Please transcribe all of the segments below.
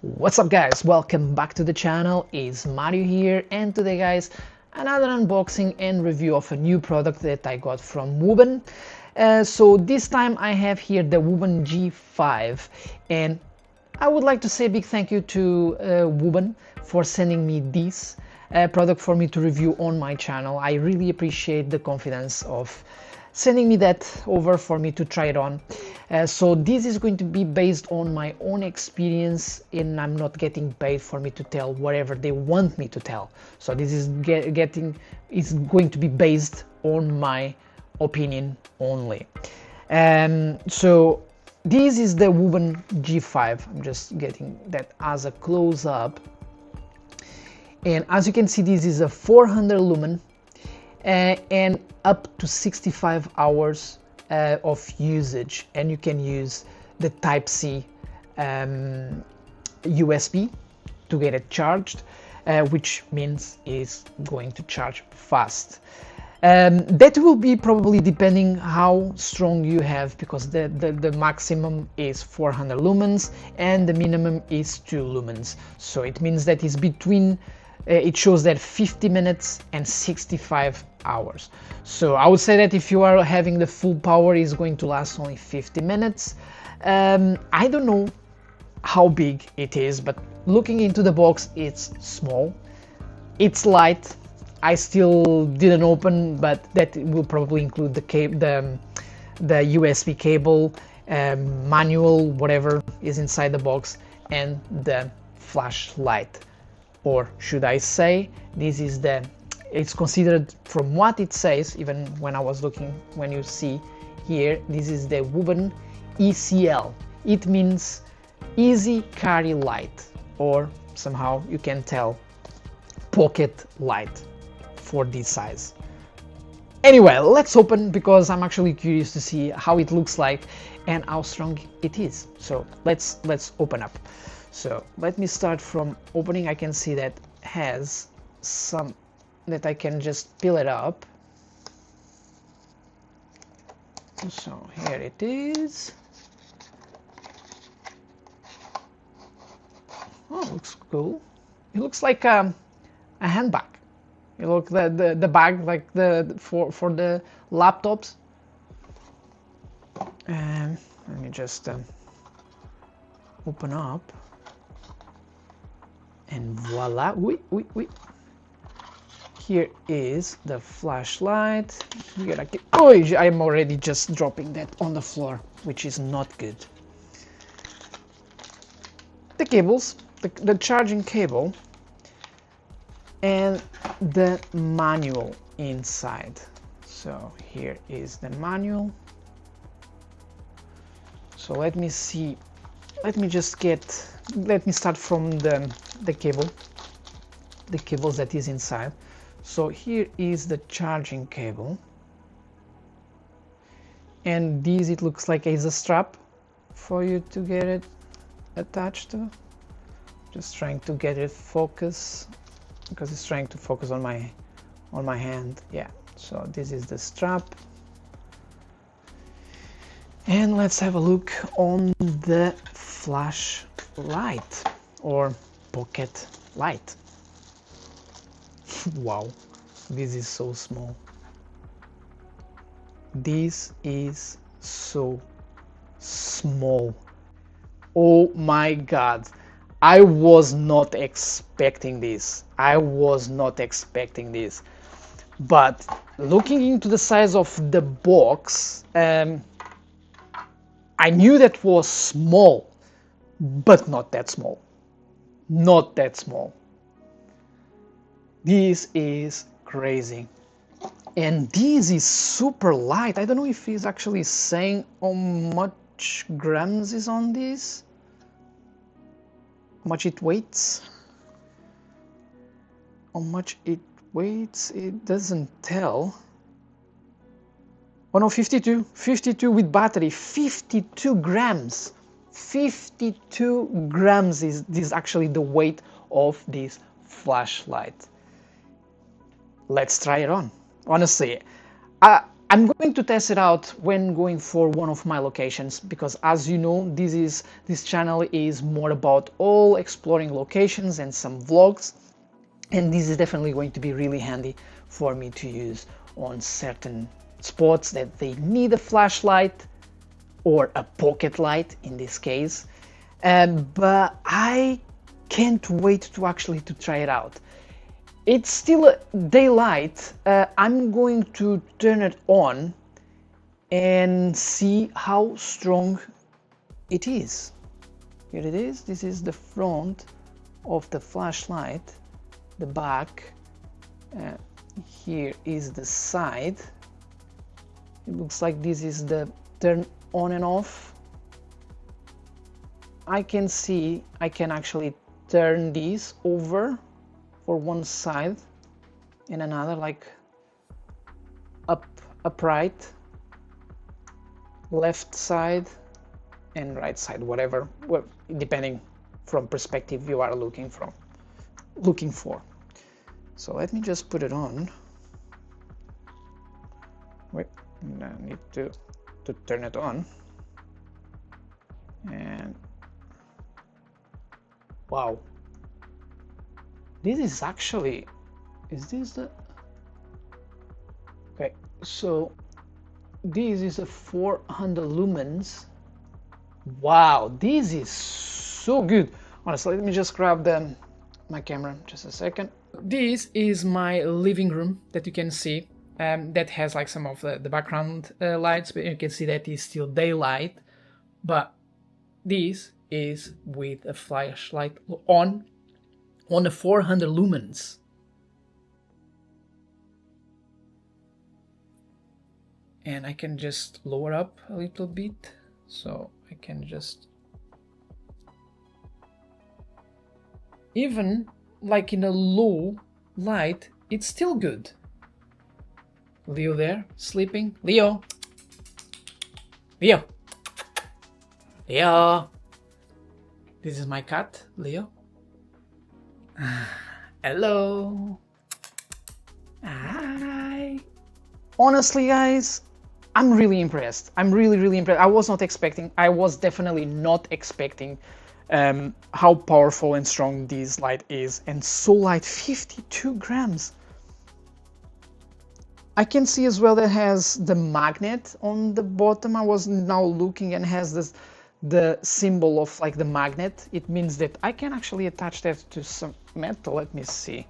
What's up guys, welcome back to the channel. It's Mario here, and today guys, another unboxing and review of a new product that I got from Wuben. So this time I have here the Wuben G5, and I would like to say a big thank you to Wuben for sending me this product for me to review on my channel. I really appreciate the confidence of sending me that over for me to try it on. So this is going to be based on my own experience, and I'm not getting paid for me to tell whatever they want me to tell. So this is going to be based on my opinion only. So this is the Wuben G5. I'm just getting that as a close-up, and as you can see, this is a 400 lumen and up to 65 hours of usage, and you can use the Type-C USB to get it charged, which means it's going to charge fast. That will be probably depending how strong you have, because the maximum is 400 lumens and the minimum is 2 lumens. So it means that it's between it shows that 50 minutes and 65 hours. So I would say that if you are having the full power, it's going to last only 50 minutes. I don't know how big it is, but looking into the box, it's small, it's light. I still didn't open, but that will probably include the USB cable, manual, whatever is inside the box, and the flashlight. Or should I say, it's considered, from what it says, even when I was looking, when you see here, this is the Wuben ECL. It means easy carry light, or somehow you can tell pocket light for this size. Anyway, let's open, because I'm actually curious to see how it looks like and how strong it is. So let's open up. So let me start from opening. I can see that has some that I can just peel it up. So here it is. Oh, looks cool. It looks like a handbag. You look the bag like for the laptops. Let me just open up. And voila, here is the flashlight. Here I can, oh, I'm already just dropping that on the floor, which is not good. The cables, the charging cable, and the manual inside. So here is the manual. So let me see, let me start from the cables that is inside. So here is the charging cable, and this, it looks like is a strap for you to get it attached to. Just trying to get it focus, because it's trying to focus on my hand. Yeah, so this is the strap, and let's have a look on the flashlight or pocket light. Wow, this is so small. This is so small. Oh my god, I was not expecting this. But looking into the size of the box, I knew that was small, but not that small. Not that small. This is crazy. And this is super light. I don't know if he's actually saying how much grams is on this, how much it weighs. How much it weighs, it doesn't tell. Oh no, 52 with battery, 52 grams. 52 grams is actually the weight of this flashlight. Let's try it on. Honestly, I'm going to test it out when going for one of my locations, because as you know, this channel is more about all exploring locations and some vlogs, and this is definitely going to be really handy for me to use on certain spots that they need a flashlight or a pocket light in this case. But I can't wait to actually try it out. It's still daylight. I'm going to turn it on and see how strong it is. Here it is. This is the front of the flashlight, the back. Here is the side. It looks like this is the turn on and off. I can see I can actually turn these over for one side and another, like upright, left side and right side, whatever, well, depending from perspective you are looking for. So let me just put it on. Wait, I need to turn it on. And wow, this is actually, is this the, okay, so this is a 400 lumens. Wow, this is so good. Honestly, let me just grab my camera just a second. This is my living room that you can see. That has like some of the background lights, but you can see that is still daylight. But this is with a flashlight on the 400 lumens. And I can just lower up a little bit, so I can just, even like in a low light, it's still good. Leo there, sleeping. Leo! Leo! Leo! This is my cat, Leo. Hello! Hi! Honestly, guys, I'm really impressed. I'm really impressed. I was definitely not expecting how powerful and strong this light is. And so light, 52 grams. I can see as well that has the magnet on the bottom. I was now looking and has the symbol of like the magnet. It means that I can actually attach that to some metal. Let me see.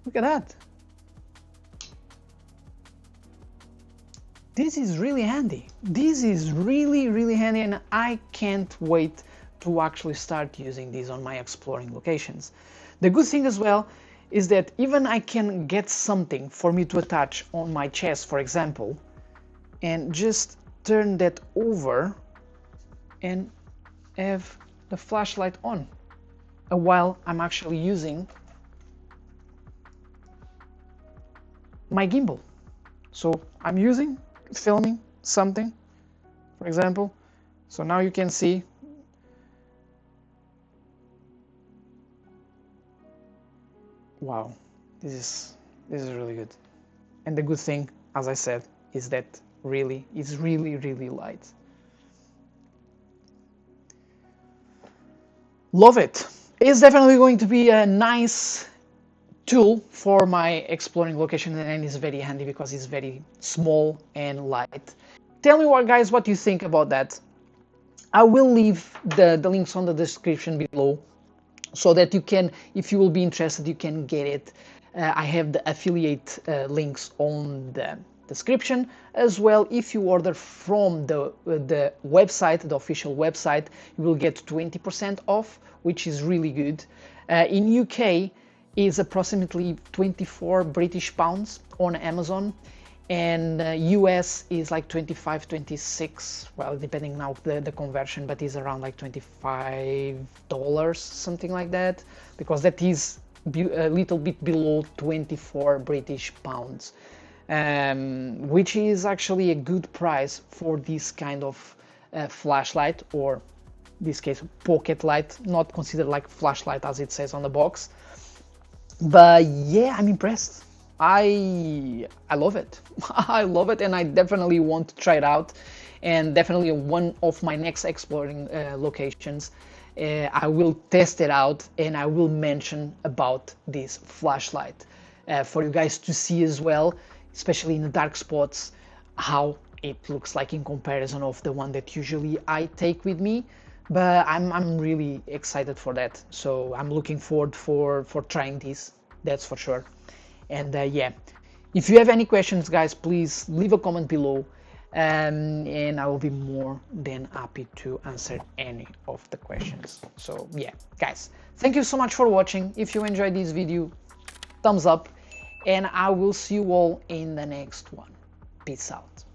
Look at that. This is really handy. This is really handy, and I can't wait to actually start using these on my exploring locations. The good thing as well is that even I can get something for me to attach on my chest, for example, and just turn that over and have the flashlight on while I'm actually using my gimbal. So I'm filming something, for example. So now you can see wow, this is really good. And the good thing, as I said, is that it's really light. Love it. It's definitely going to be a nice tool for my exploring location, and it's very handy because it's very small and light. Tell me what you think about that. I will leave the links on the description below, so that you can, if you will be interested, you can get it. I have the affiliate links on the description as well. If you order from the website, the official website, you will get 20% off, which is really good. In UK is approximately 24 British pounds on Amazon, and US is like 25, 26, well, depending now the conversion, but is around like $25, something like that, because that is a little bit below 24 British pounds, which is actually a good price for this kind of flashlight, or in this case pocket light, not considered like flashlight as it says on the box. But yeah, I'm impressed. I love it. I love it, and I definitely want to try it out, and definitely one of my next exploring locations. I will test it out and I will mention about this flashlight for you guys to see as well, especially in the dark spots, how it looks like in comparison of the one that usually I take with me. But I'm really excited for that, so I'm looking forward for trying this, that's for sure. And yeah, if you have any questions, guys, please leave a comment below, and I will be more than happy to answer any of the questions. So yeah, guys, thank you so much for watching. If you enjoyed this video, thumbs up, and I will see you all in the next one. Peace out.